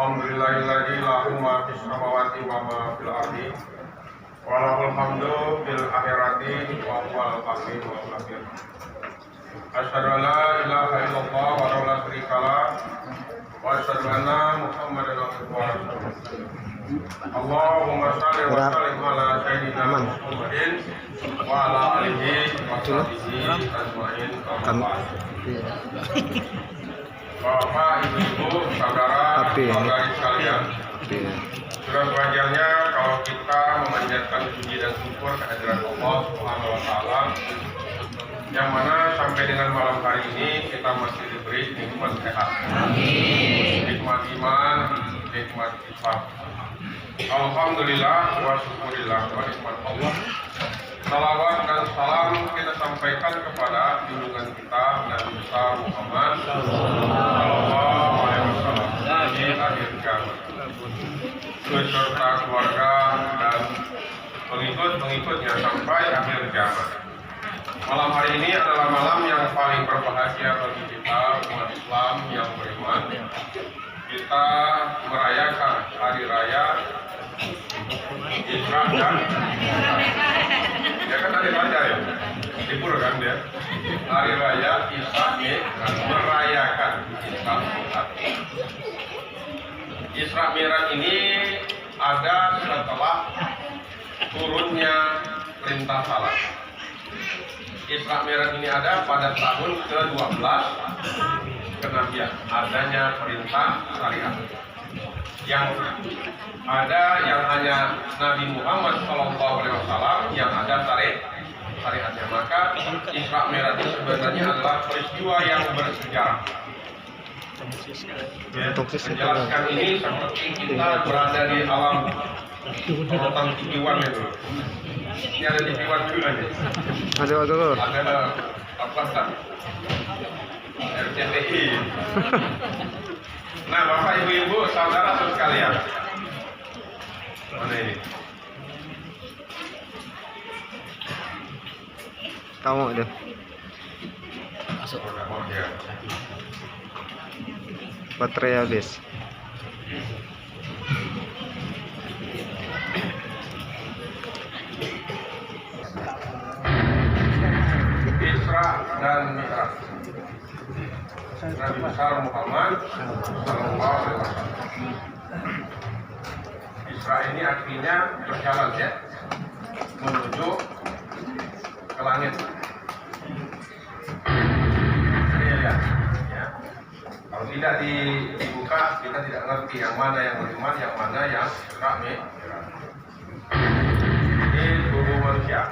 Alhamdulillahilladzi lahu ma fis samawati wa ma fil ardi wa lahul hamdu fil akhirati wa huwal hakimul khabir. Asyhadu an la ilaha illallah wa la syarika lah wa asyhadu anna Muhammadan abduhu wa rasuluh. Allahumma shalli wa sallim ala sayyidina Muhammadin wa ala alihi wa sahbihi ajmain. Bapak, Ibu, Saudara, saudari sekalian, sudah sewajarnya kalau kita memanjatkan puji dan syukur kehadiran Allah Subhanahu wa Ta'ala, yang mana sampai dengan malam hari ini kita masih diberi nikmat sehat, nikmat iman, nikmat Islam. Alhamdulillah wa syukurillah wa nikmat Allah. Salawat dan salam kita sampaikan kepada junjungan kita Nabi besar Muhammad Sallallahu Alaihi Wasallam di akhir zaman, beserta keluarga dan pengikut-pengikutnya sampai akhir zaman. Malam hari ini adalah malam yang paling berbahagia bagi kita umat Islam yang beriman. Kita merayakan hari raya Isra dan ya kan hari raya ya, libur kan dia. Hari raya Isra dan merayakan Isra Mi'raj. Isra Mi'raj ini ada setelah turunnya perintah salat. Isra Mi'raj ini ada pada tahun ke-12 kenabian, adanya perintah syariat. Yang ada yang hanya Nabi Muhammad SAW yang ada syariatnya. Maka Isra Mi'raj itu sebenarnya adalah peristiwa yang bersejarah. Menjelaskan ini seperti kita berada di alam sorotan TV-1 itu. Ini ada TV-1 juga nih. Ada apa tak? RCTI. Nah, Bapak, Ibu, saudara sekalian, mana ini? Kamu deh. Masuk. Oh, ya. Baterai habis. Isra dan Mi'raj. Nabi besar Muhammad Sallallahu Alaihi Wasallam. Isra ini artinya berjalan ya, menuju ke langit. Ini lihat ya. Kalau tidak dibuka, kita tidak ngerti yang mana yang beriman, yang mana yang Isra Mi'raj. Ini tubuh manusia.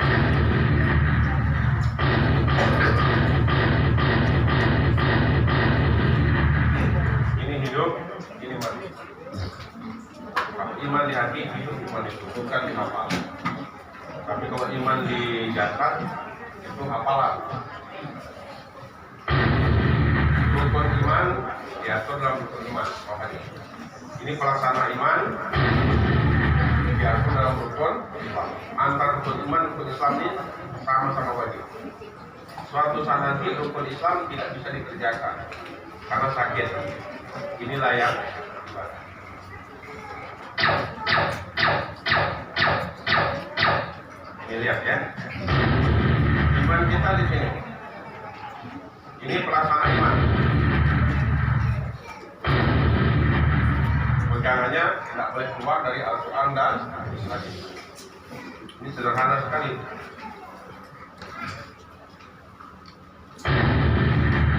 Hidup, ini mati. Kalau iman di hati, hidup iman itu bukan dihafal. Tapi kalau iman di jasad, itu hafalan. Rukun iman diatur dalam rukun iman. Makanya ini pelaksana iman diatur dalam rukun Islam. Antara rukun iman dan rukun Islam ini sama-sama wajib. Suatu saat nanti rukun Islam tidak bisa dikerjakan karena sakit. Inilah yang ini lihat ya, iman kita di sini. Ini pelaksana iman. Pegangannya tidak boleh keluar dari Al-Quran dan hadis. Ini sederhana sekali.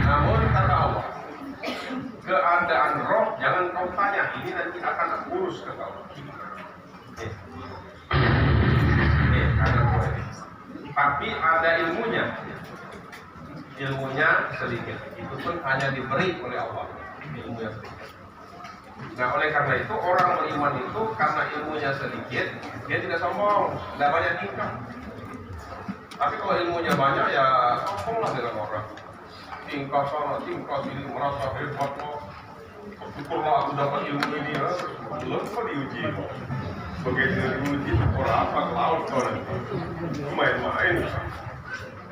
Namun kata Allah, keadaan roh jangan kau tanya, ini nanti akan aku urus ke kau. Ada roh ini. Tapi ada ilmunya. Ilmunya sedikit. Itu pun hanya diberi oleh Allah. Ilmunya sedikit. Nah, oleh karena itu orang beriman itu karena ilmunya sedikit, dia tidak sombong, tidak banyak tingkah. Tapi kalau ilmunya banyak ya sombonglah dengan orang. Tingkah sana, tingkah sini, merasa hebat loh. Syukurlah aku dapat ilmu ini ya. Belum kok diuji. Begitu diuji, syukur apa ke laut kau nanti. Main-main.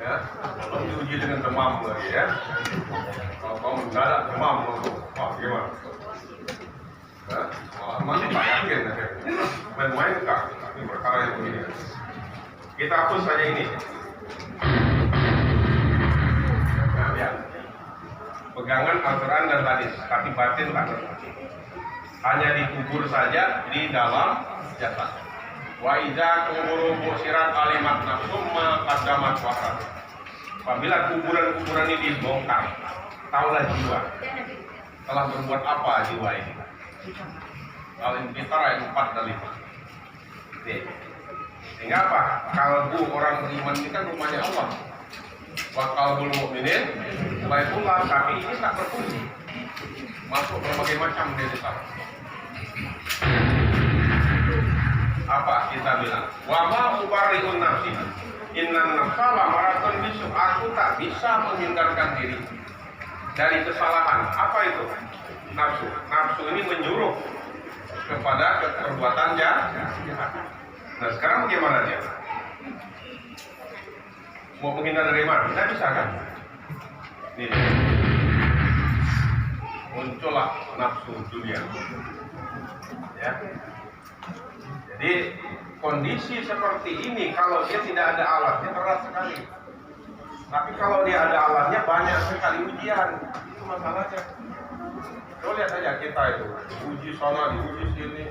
Ya, kalau diuji dengan demam lagi ya. Kalau kau mendadak demam loh, wah gimana? Main-mainkah? Ini perkara yang begini. Kita hapus saja ini. Nah, lihat. Pegangan Al-Quran dan hadis, tapi batin tak ngerti. Hanya dikubur saja di dalam jasad. Wa idza kuburu busirat alimat nafsumma qaddamat wa'ad. Apabila kuburan-kuburan ini dibongkar, taulah jiwa telah berbuat apa jiwa ini. Al-Infitar ayat 4 dan 5. Sehingga apa? Kalbu orang beriman ini kan rumahnya Allah. Wa qalbul mu'minin baitullah, tapi ini tak berfungsi. Masuk berbagai macam dari sana. Apa kita bilang? Wa ma ubari'un nafsi. Innan nafsa lamaratun bisu. Aku tak bisa menghindarkan diri dari kesalahan. Apa itu? Nafsu. Nafsu ini menyuruh kepada perbuatan jahat. Nah sekarang bagaimana dia? Mau menghindar dari mana? Tidak bisa kan? Ini muncullah nafsu dunia. Ya. Jadi kondisi seperti ini kalau dia tidak ada alatnya berat sekali. Tapi kalau dia ada alatnya banyak sekali ujian. Itu masalahnya. Coba lihat saja kita itu uji sana, diuji sini.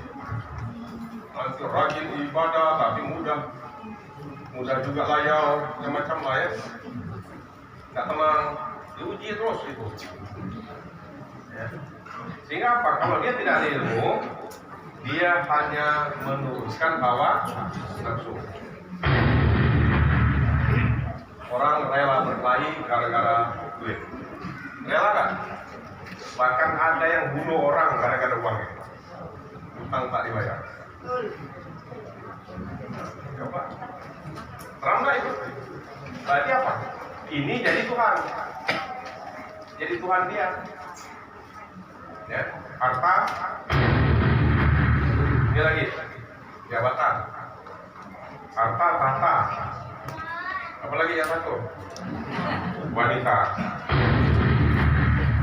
Nanti rajin ibadah tapi mudah juga layau, macam lah ya. Tidak tenang, diuji terus itu. Ya. Sehingga apa? Kalau dia tidak ada ilmu, dia hanya meneruskan hawa nafsu. Orang rela berkelahi gara-gara duit. Rela kan? Bahkan ada yang bunuh orang gara-gara uang itu. Utang tak dibayar. Coba. Terang nggak itu? Berarti apa? Ini jadi Tuhan. Jadi Tuhan dia. Ya, harta. Ini lagi jabatan, harta, tahta. Apalagi yang satu? Wanita.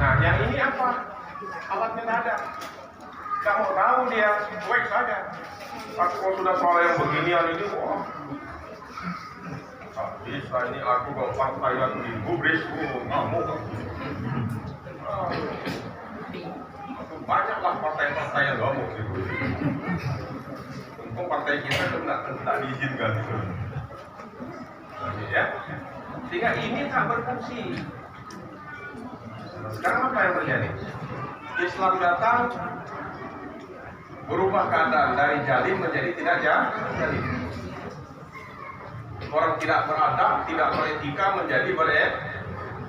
Nah, yang ini apa? Alatnya tidak ada. Tidak mau tahu dia, cuek saja. Tapi kalau sudah soal yang beginian ini, wah. Bisa ini aku ke partai yang digubris, ngamuk. Banyaklah partai-partai yang ngamuk gitu. Untung partai kita itu tidak diizinkan gitu. Ya. Sehingga ini tak berfungsi. Sekarang apa yang terjadi? Islam datang berubah keadaan dari jalim menjadi tidak jalim. Orang tidak beradab, tidak beretika menjadi beretika.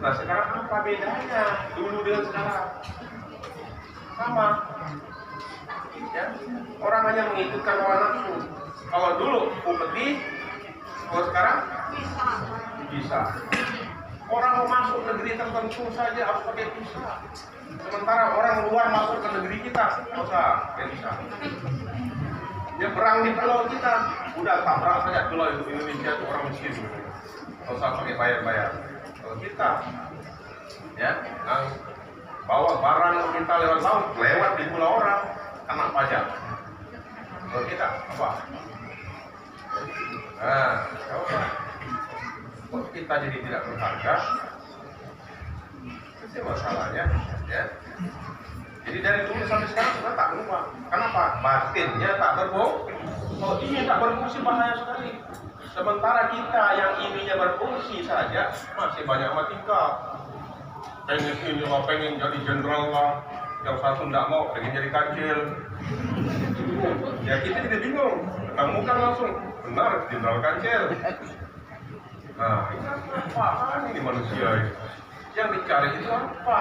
Nah sekarang apa bedanya dulu dengan sekarang? Sama. Ya, orang hanya mengikutkan hawa nafsu. Kalau dulu upeti, kalau sekarang bisa. Orang mau masuk negeri tertentu saja harus pakai visa. Sementara orang luar masuk ke negeri kita, nggak usah pakai visa. Dia perang di pulau kita, udah tabrak saja pulau itu Indonesia itu orang miskin. Nggak usah pakai bayar-bayar. Kalau kita, ya, bawa barang kita lewat laut, lewat di pulau orang, kena pajak. Kalau kita apa? Nah, coba. Kok kita jadi tidak berharga? Itu masalahnya, ya. Jadi dari dulu sampai sekarang sudah tak berubah. Kenapa? Batinnya tak berfungsi. Kalau ini tak berfungsi bahaya sekali. Sementara kita yang ininya berfungsi saja masih banyak matika. Pengen ini lah, pengen jadi jenderal lah. Yang satu tidak mau, pengen jadi kancil. Ya kita tidak bingung. Temukan langsung, benar jenderal kancil. Nah, ini apa ini manusia ini? Yang dicari itu apa?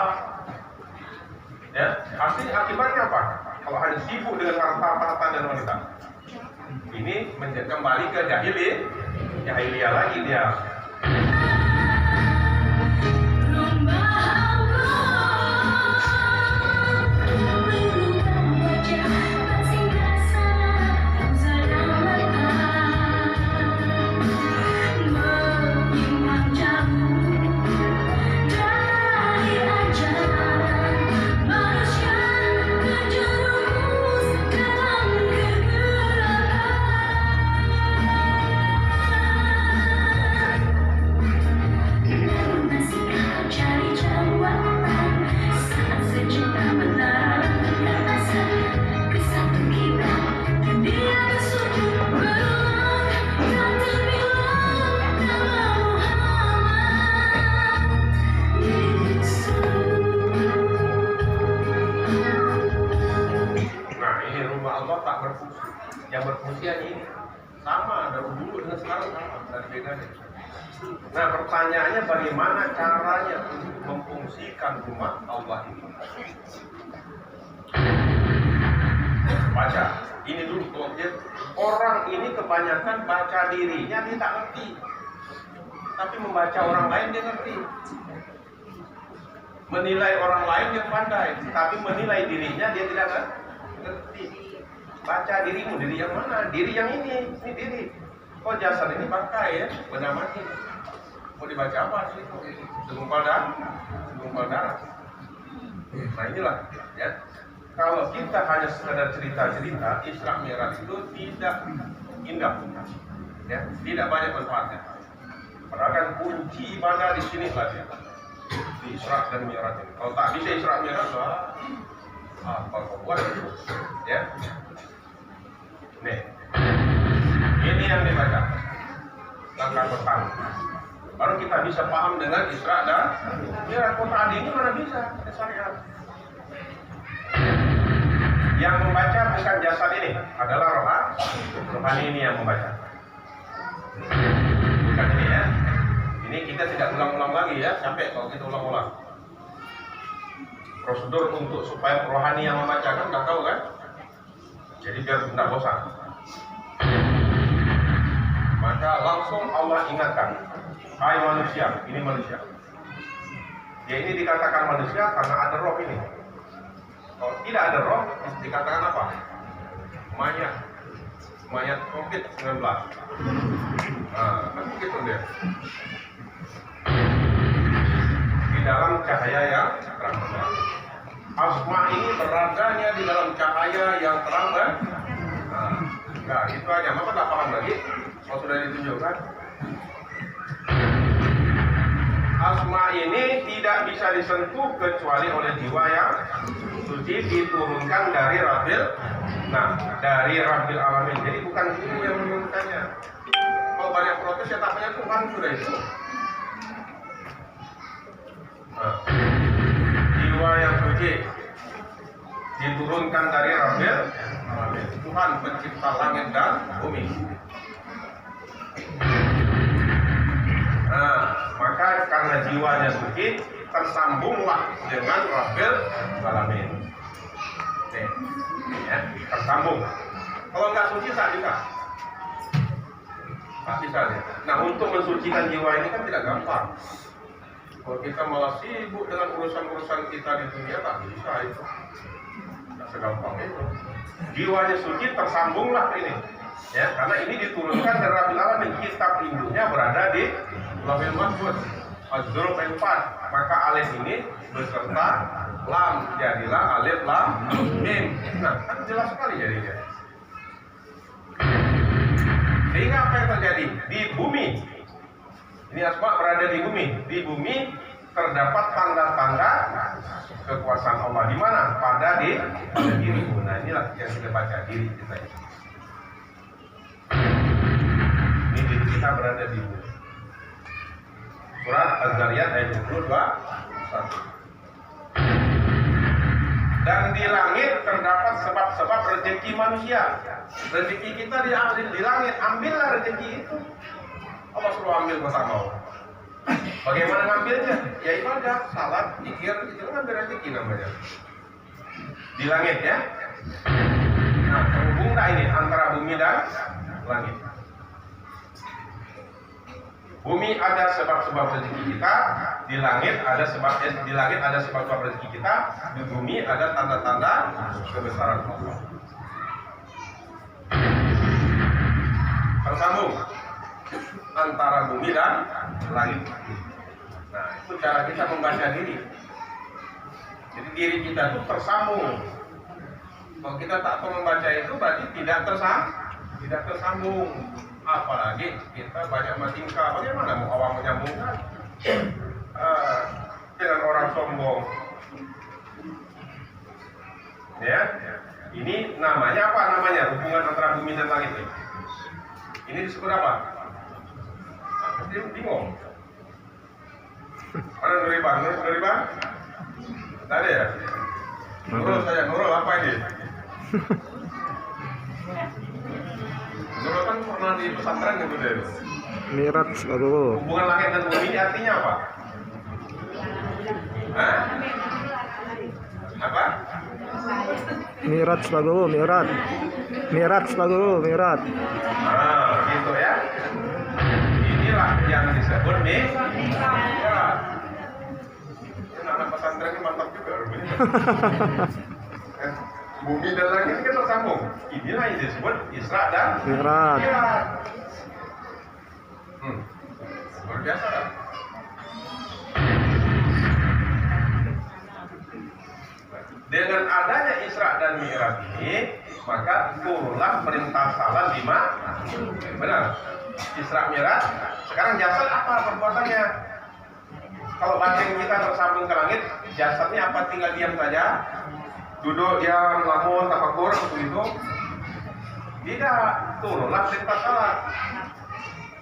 Ya, akibatnya apa? Kalau hanya sibuk dengan harta dan wanita, ini kembali ke jahiliyah lagi dia. Allah tak berfungsi. Yang berfungsi hanya ini. Sama, dari dulu dengan sekarang sama, dari bedanya. Nah, pertanyaannya bagaimana caranya untuk memfungsikan rumah Allah ini? Baca. Ini dulu objek. Orang ini kebanyakan baca dirinya dia tak ngerti. Tapi membaca orang lain dia ngerti. Menilai orang lain dia pandai, tapi menilai dirinya dia tidak ngerti. Baca dirimu, diri yang mana? Diri yang ini diri. Oh, jasad ini pakai ya, benda mati. Mau dibaca apa sih? Segumpal darah. Nah inilah ya. Kalau kita hanya sekedar cerita-cerita, Isra Mi'raj itu tidak indah, ya, tidak banyak manfaatnya. Padahal kan kunci ibadah di sini lah ya, di Isra dan Mi'raj ini. Kalau tak bisa Isra Mi'raj, apa kau buat itu, ya? Nih, ini yang dibaca langkah pertama. Baru kita bisa paham dengan Isra dan Mi'raj. Kok tadi ini mana bisa? Syariat. Yang membaca bukan jasad ini, adalah rohani ini yang membaca. Bukan ini ya. Ini kita tidak ulang-ulang lagi ya, capek kalau kita ulang-ulang. Prosedur untuk supaya rohani yang membacakan udah tahu kan? Jadi biar tidak bosan. Maka langsung Allah ingatkan, hai manusia, ini manusia. Ya ini dikatakan manusia karena ada roh ini. Kalau tidak ada roh, dikatakan apa? Mayat COVID-19. Nah, kan begitu dia. Di dalam cahaya yang terang benderang. Asma ini beradanya di dalam cahaya yang terang benderang. Nah, itu aja. Maka tak paham lagi. Kalau sudah ditunjukkan. Asma ini tidak bisa disentuh kecuali oleh jiwa yang suci, diturunkan dari Rabbil, dari Rabbil Alamin. Jadi bukan guru yang menurunkannya. Kalau banyak protes ya tapanya Tuhan sudah itu. Nah, jiwa yang suci diturunkan dari Rabbil Alamin. Tuhan pencipta langit dan bumi. Nah, maka karena jiwanya suci, tersambunglah dengan Rabbil Alamin. Nih, ya, tersambung. Kalau nggak suci, tak bisa. Tak bisa ya. Nah, untuk mensucikan jiwa ini kan tidak gampang. Kalau kita malah sibuk dengan urusan-urusan kita di dunia, tak bisa itu. Tidak segampang itu. Jiwanya suci, tersambunglah ini. Ya, karena ini diturunkan dari Rabbil Alamin. Kitab induknya berada di Lauhul Mahfuz. Az-Zuruf 4. Maka alif ini beserta lam, jadilah alif lam mim. Nah, kan jelas sekali jadinya. Sehingga apa yang terjadi di bumi? Ini Asma berada di bumi. Di bumi terdapat tanda-tanda kekuasaan Allah. Di mana? Pada diri. Nah, inilah yang kita baca, diri kita. Ini diri kita berada di bumi. Surat Az-Zariyat ayat 22. Dan di langit terdapat sebab-sebab rezeki manusia. Rezeki kita di langit, ambillah rezeki itu. Allah suruh ambil, kau tak mau. Bagaimana ngambilnya? Ya ibadah, salat, zikir, itu ngambil rezeki namanya. Di langit ya. Nah, terhubung ini antara bumi dan langit. Bumi ada sebab-sebab rezeki kita, di langit ada sebab-sebab rezeki kita, di bumi ada tanda-tanda kebesaran Allah. Tersambung antara bumi dan langit. Nah, itu cara kita membaca diri. Jadi diri kita itu tersambung. Kalau kita tak tahu membaca itu berarti tidak tersambung. Apalagi kita banyak bertingkah, bagaimana mau awam menyambungkan dengan orang sombong? Ya, ini namanya apa? Namanya hubungan antara bumi dan langit ini. Ini disebut apa? Pasti bingung. Mana Nuriban? Tadi ya? Nurul saja, Nurul apa ini? Dulu kan pernah di pesantren gitu deh. Mi'raj Pak Guru. Hubungan langit dan bumi ini artinya apa? Hah? Apa? Mi'raj Pak Guru, Mi'raj. Mi'raj Pak Guru, Mi'raj. Nah, gitu ya. Inilah yang disebut Mi'raj. Anak pesantren ini mantap juga. Bumi dan langit kan tersambung. Inilah yang disebut Isra dan Mi'raj. Mi'raj. Luar biasa kan? Dengan adanya Isra dan Mi'raj ini, maka turunlah perintah salat 5. Benar. Isra Mi'raj. Sekarang jasad apa perbuatannya? Kalau batin kita tersambung ke langit, jasadnya apa? Tinggal diam saja, duduk diam, lamun, tafakur, begitu. Tidak, turunlah perintah salat.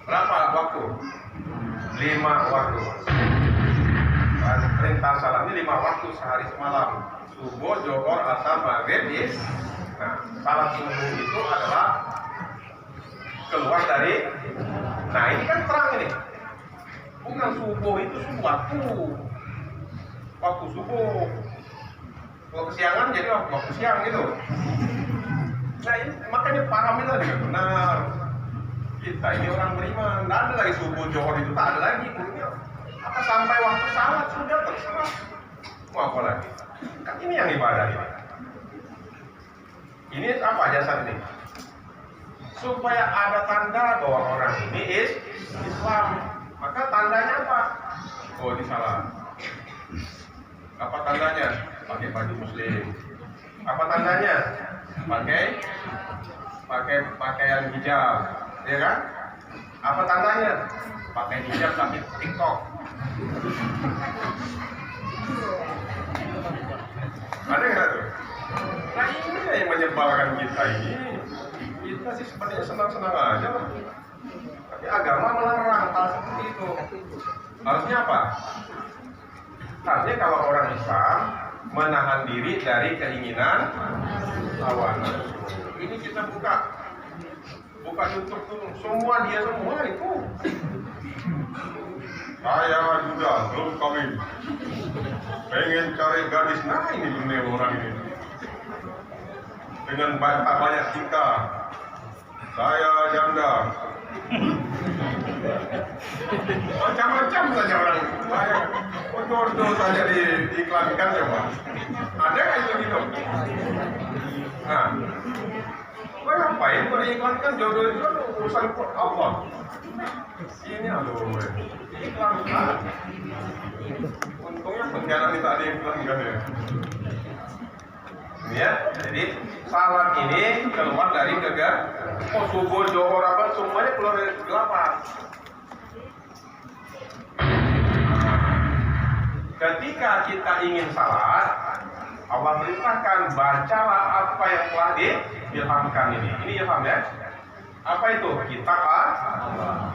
Berapa waktu? 5 waktu. Perintah salat ini 5 waktu sehari semalam. Subuh, Johor, Asar, Maghrib, Isya. Nah, salat subuh itu adalah keluar dari. Nah, ini kan terang ini. Bukan subuh itu waktu subuh. Kalau kesiangan jadi waktu siang gitu. Nah, ini makanya paham itu juga benar. Kita ini orang beriman, tidak ada lagi subuh Johor itu, tak ada lagi. Apa sampai waktu salat sudah terserah. Mau apa lagi? Kan ini yang ibadah ini. Ini apa jasad ini? Supaya ada tanda bahwa orang ini Islam. Maka tandanya apa? Oh, ini salah. Apa tandanya? Pakai baju muslim. Apa tandanya? Pakai pakaian hijab, ya kan? Apa tandanya? Pakai hijab tapi TikTok. Ada nggak tuh? Nah, ini yang menyebalkan kita ini. Kita sih sebenarnya senang-senang aja lah. Tapi agama melarang hal seperti itu. Harusnya apa? Harusnya kalau orang Islam menahan diri dari keinginan lawan. Ini kita buka YouTube tuh, semua dia semua itu. Saya juga belum kawin, pengen cari gadis. Nah, ini dunia orang ini dengan banyak tingkah. Saya janda. Macam-macam saja orang. Jodoh saja diiklankan coba. Ada nggak itu gitu? Nah, ngapain kalau diiklankan jodoh itu urusan Allah. Ini aduh, iklankan. Untungnya pengkhianat ini tak ada iklankan ya. Ya, jadi salat ini keluar dari subuh, Johor, apa semuanya keluar dari kegelapan. Ketika kita ingin salat, Allah perintahkan bacalah apa yang telah diilhamkan ini. Ini ilham ya. Apa itu? Kitab Allah.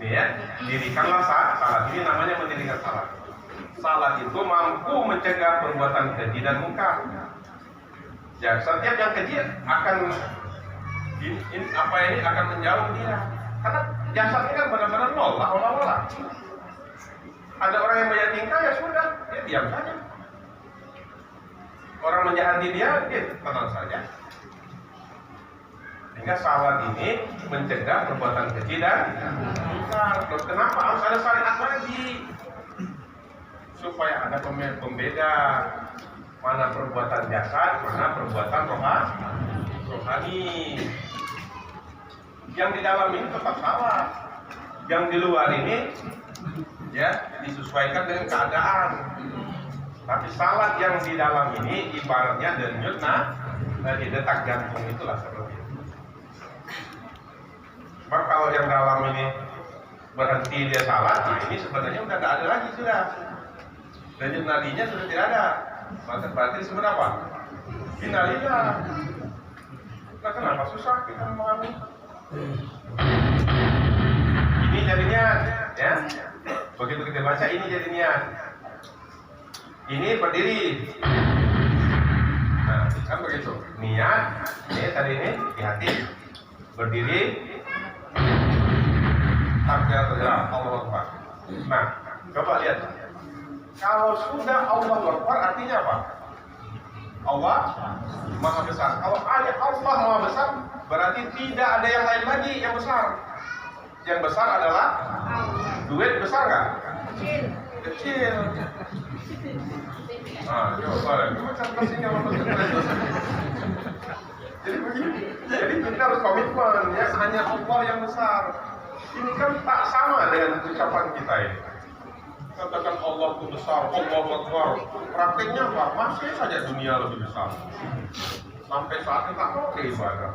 Ini ya, dirikanlah salat. Ini namanya mendirikan salat. Salat itu mampu mencegah perbuatan keji dan mungkar. Ya, setiap yang keji akan akan menjauh dia. Karena jasadnya kan benar-benar nol, Allah. Ada orang yang banyak tingkah, ya sudah, dia diam saja. Orang menjahati dia tenang saja. Sehingga salat ini mencegah perbuatan keji dan mungkar. Terus kenapa harus ada syariat lagi? Supaya ada pembeda. Mana perbuatan jasad, mana perbuatan rohani. Yang di dalam ini tetap salah. Yang di luar ini ya disesuaikan dengan keadaan. Tapi salat yang di dalam ini ibaratnya denyut di detak jantung itulah seperti itu. Sebab kalau yang dalam ini berhenti dia salat, nah ini sebenarnya udah nggak ada lagi sudah. Denyut nadinya sudah tidak ada. Maka berarti sebenarnya apa? Innalillah. Nah, kenapa susah kita memahami? Ini jadinya, ya. Begitu kita baca ini jadinya. Ini berdiri. Nah, kan begitu. itu. Niat, ini tadi ini di hati, berdiri, takbiratul ihram, Allahu Akbar. Nah, coba lihat. Kalau sudah Allahu Akbar artinya apa? Allah Maha Besar. Kalau ada Allah Maha Besar, berarti tidak ada yang lain lagi yang besar. Yang besar adalah duit besar nggak? Kecil. Nah, coba cerdas ini orang cerdas. Jadi begini. Jadi kita harus komitmen ya, hanya Allah yang besar. Ini kan tak sama dengan ucapan kita ini. Katakan Allah itu besar, Allah Akbar. Prakteknya apa? Masih saja dunia lebih besar. Sampai saat ini tak mau ibadah.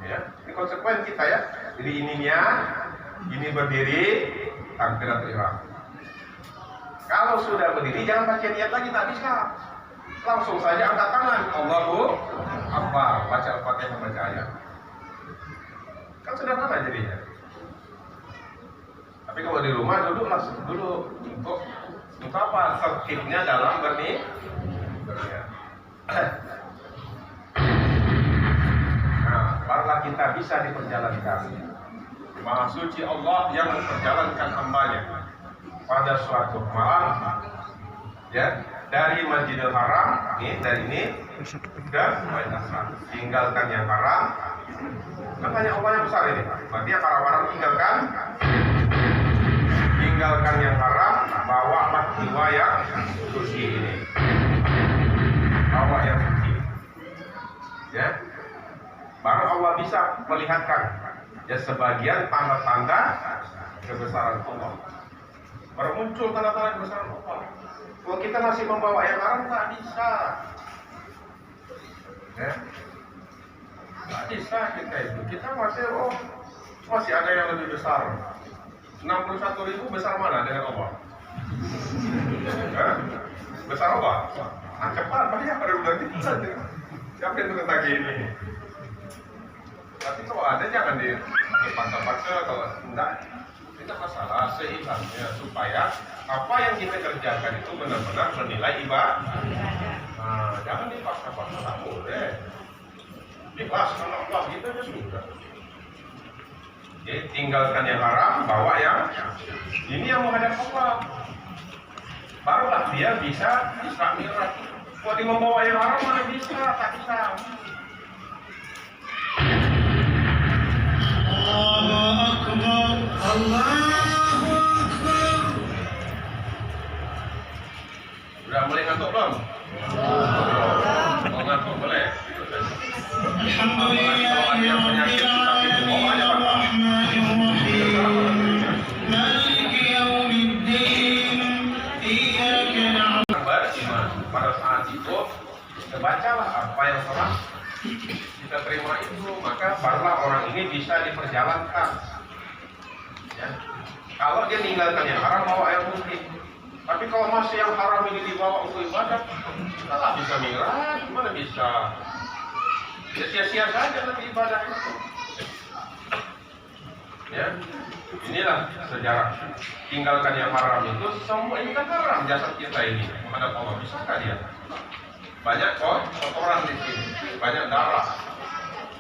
Ya, ini konsekuensi kita ya. Jadi ini niat, ini berdiri, takbiratul ihram. Kalau sudah berdiri jangan baca niat lagi, tak bisa. Langsung saja angkat tangan, Allahu Akbar, baca Al-Fatihah, baca ayat. Kan sederhana jadinya. Tapi kalau di rumah duduk untuk apa? Tertibnya dalam berniat. Nah, barulah kita bisa diperjalankan. Maha suci Allah yang memperjalankan hambanya pada suatu malam, ya, dari Masjidil Haram, dari ini ke Baitul Asram. Tinggalkan yang haram. Kan hanya Allah yang besar ini. Berarti yang haram-haram tinggalkan yang haram, bawalah jiwa yang suci ini. Bawa yang suci. Ya. Baru Allah bisa melihatkan ya sebagian tanda-tanda kebesaran Allah. Baru muncul tanda-tanda kebesaran Allah. Kalau kita masih membawa yang haram, tak bisa. Ya. Tak bisa kita itu. Kita masih ada yang lebih besar. 61.000 besar mana dengan Allah? Besar apa? Cepat, banyak pada bulan kita. Siapa yang tukang tagih ini? Tapi kalau ada jangan dipaksa-paksa. Kalau tidak masalah seikhlasnya, supaya apa yang kita kerjakan itu benar-benar bernilai ibadah. Nah, jangan dipaksa-paksa, tak boleh. Ikhlas karena Allah gitu aja sudah. Jadi tinggalkan yang haram, bawa yang ini yang menghadap Allah. Barulah dia bisa Isra Mi'raj. Kalau dia membawa yang haram mana bisa, tak bisa. Allahu Akbar, Allahu Akbar. Sudah mulai ngantuk belum? Kalau ngantuk boleh. Alhamdulillah kalau ada yang penyakit tapi bawa aja Pak. Pada saat itu kita bacalah apa yang telah kita terima itu, maka barulah orang ini bisa diperjalankan. Ya. Kalau dia meninggalkan yang haram, bawa yang putih. Tapi kalau masih yang haram ini dibawa untuk ibadah, kita tak bisa mi'raj, gimana bisa? Ya sia-sia saja nanti ibadah itu. Ya, inilah sejarah. Tinggalkan yang haram itu, semua ini kan haram jasad kita ini. Menghadap Allah, bisakah dia? Banyak kotoran di sini, banyak darah.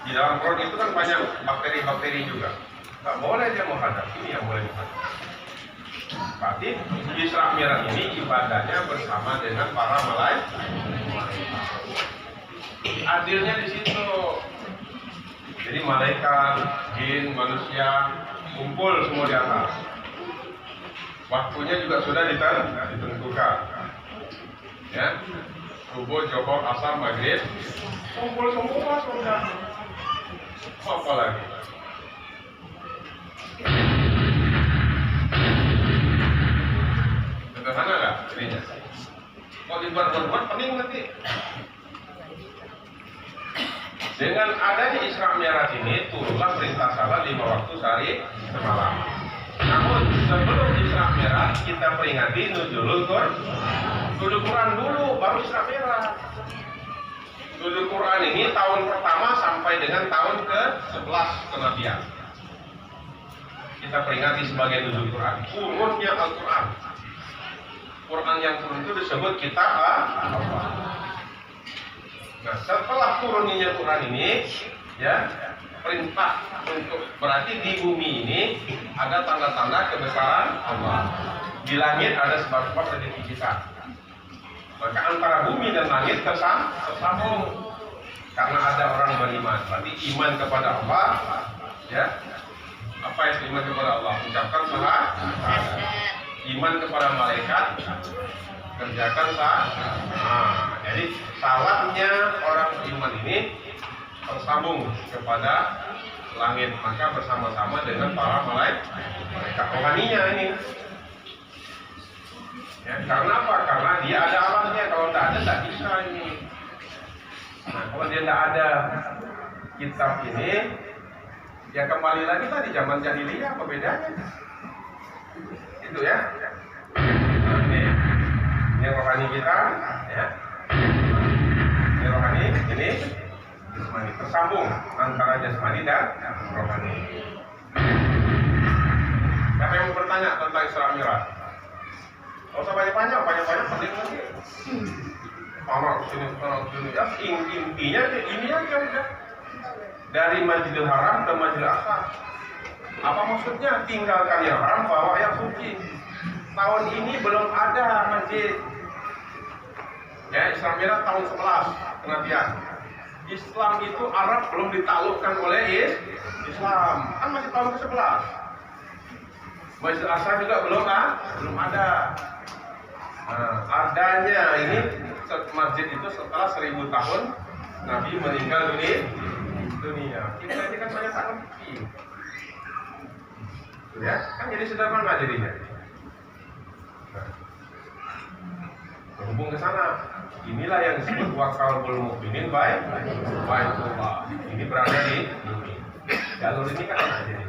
Di dalam perut itu kan banyak bakteri-bakteri juga. Tak boleh dia menghadap, ini yang boleh menghadap. Berarti Isra Mi'raj ini ibadahnya bersama dengan para malaikat. Adilnya di situ. Jadi malaikat, jin, manusia kumpul semua di atas. Waktunya juga sudah ditentukan. Ya, subuh, zuhur, asar, maghrib, kumpul semua sudah. Apa lagi? Sederhana nggak jadinya? Kalau dibuat-buat pening nanti. Dengan adanya Isra Mi'raj ini turunlah perintah salat 5 waktu sehari semalam. Namun sebelum Isra Mi'raj kita peringati nuzulul Quran dulu, baru Isra Mi'raj. Nuzul Quran ini tahun pertama sampai dengan tahun ke-11 kenabian. Kita peringati sebagai nuzul Quran, turunnya Al-Quran. Quran yang turun itu disebut kitab Allah. turunnya Quran ini, ya, perintah untuk berarti di bumi ini ada tanda-tanda kebesaran Allah. Di langit ada sebab-sebab rezeki kita. Maka antara bumi dan langit tersambung karena ada orang beriman. Berarti iman kepada Allah, ya. Apa itu iman kepada Allah? Ucapkan syahadat. Iman kepada malaikat, kerjakan syahadat. Jadi salahnya orang beriman ini tersambung kepada langit, maka bersama-sama dengan para malaikat rohaninya ini. Ya, karena apa? Karena dia ada alamnya. Kalau tidak ada, tidak bisa ini. Nah, kalau dia tidak ada kitab ini, ya kembali lagi tadi zaman jahiliyah, apa bedanya? Itu ya. Nah, ini rohani kita, ya. Ini rohani, ini jasmani, tersambung antara jasmani dan rohani. Siapa yang mau bertanya tentang Isra Mi'raj? Kalau usah banyak-banyak penting lagi. Orang sini, ya intinya ini aja udah. Dari Masjidil Haram ke Masjidil Aqsa. Apa maksudnya? Tinggalkan yang haram, bawa yang suci. Tahun ini belum ada masjid. Ya, Isra Mi'raj tahun 11 kenabian. Islam itu Arab belum ditaklukkan oleh Islam. Kan masih tahun ke-11. Masjid Aqsa juga belum ada. Nah, adanya ini masjid itu setelah 1000 tahun Nabi meninggal dunia. Kita ini kan banyak tak ngerti. Ya, kan jadi sederhana jadinya. Nah, berhubung ke sana, inilah yang disebut waqalbul mu'minin baitullah. Ini berada di bumi. Jalur ini kan ada jadi.